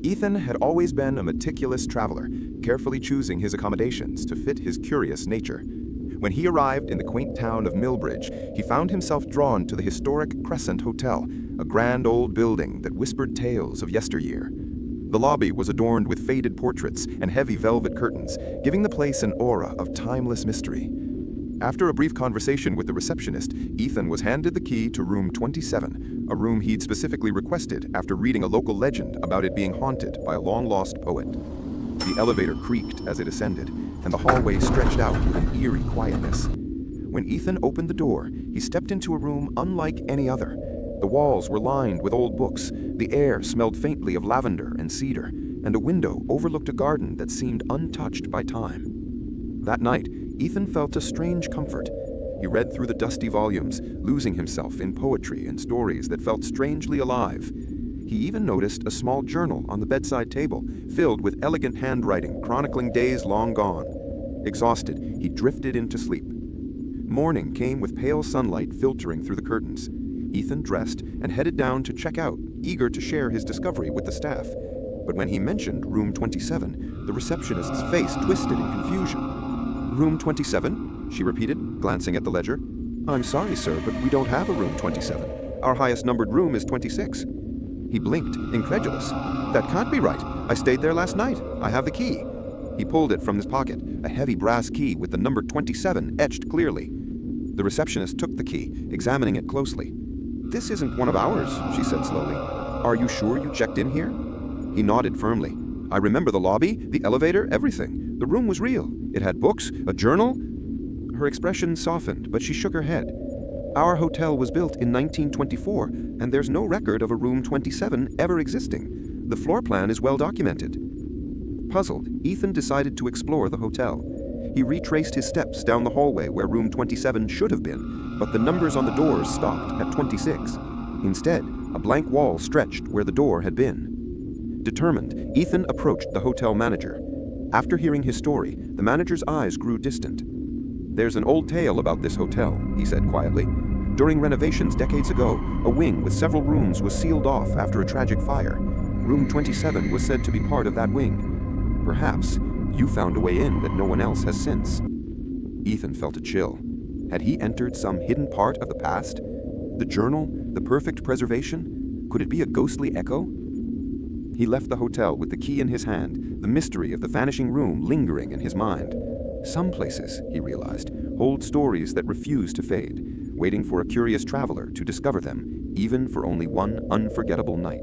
Ethan had always been a meticulous traveler, carefully choosing his accommodations to fit his curious nature. When he arrived in the quaint town of Millbridge, he found himself drawn to the historic Crescent Hotel, a grand old building that whispered tales of yesteryear. The lobby was adorned with faded portraits and heavy velvet curtains, giving the place an aura of timeless mystery. After a brief conversation with the receptionist, Ethan was handed the key to room 27, a room he'd specifically requested after reading a local legend about it being haunted by a long-lost poet. The elevator creaked as it ascended, and the hallway stretched out with an eerie quietness. When Ethan opened the door, he stepped into a room unlike any other. The walls were lined with old books, the air smelled faintly of lavender and cedar, and a window overlooked a garden that seemed untouched by time. That night, Ethan felt a strange comfort. He read through the dusty volumes, losing himself in poetry and stories that felt strangely alive. He even noticed a small journal on the bedside table, filled with elegant handwriting chronicling days long gone. Exhausted, he drifted into sleep. Morning came with pale sunlight filtering through the curtains. Ethan dressed and headed down to check out, eager to share his discovery with the staff. But when he mentioned room 27, the receptionist's face twisted in confusion. "Room 27?" she repeated, glancing at the ledger. "I'm sorry, sir, but we don't have a room 27. Our highest numbered room is 26. He blinked, incredulous. "That can't be right. I stayed there last night. I have the key." He pulled it from his pocket, a heavy brass key with the number 27 etched clearly. The receptionist took the key, examining it closely. "This isn't one of ours," she said slowly. "Are you sure you checked in here?" He nodded firmly. "I remember the lobby, the elevator, everything. The room was real. It had books, a journal." Her expression softened, but she shook her head. "Our hotel was built in 1924, and there's no record of a room 27 ever existing. The floor plan is well documented." Puzzled, Ethan decided to explore the hotel. He retraced his steps down the hallway where room 27 should have been, but the numbers on the doors stopped at 26. Instead, a blank wall stretched where the door had been. Determined, Ethan approached the hotel manager. After hearing his story, the manager's eyes grew distant. "There's an old tale about this hotel," he said quietly. "During renovations decades ago, a wing with several rooms was sealed off after a tragic fire. Room 27 was said to be part of that wing. Perhaps you found a way in that no one else has since." Ethan felt a chill. Had he entered some hidden part of the past? The journal, the perfect preservation? Could it be a ghostly echo? He left the hotel with the key in his hand, the mystery of the vanishing room lingering in his mind. Some places, he realized, hold stories that refuse to fade, waiting for a curious traveler to discover them, even for only one unforgettable night.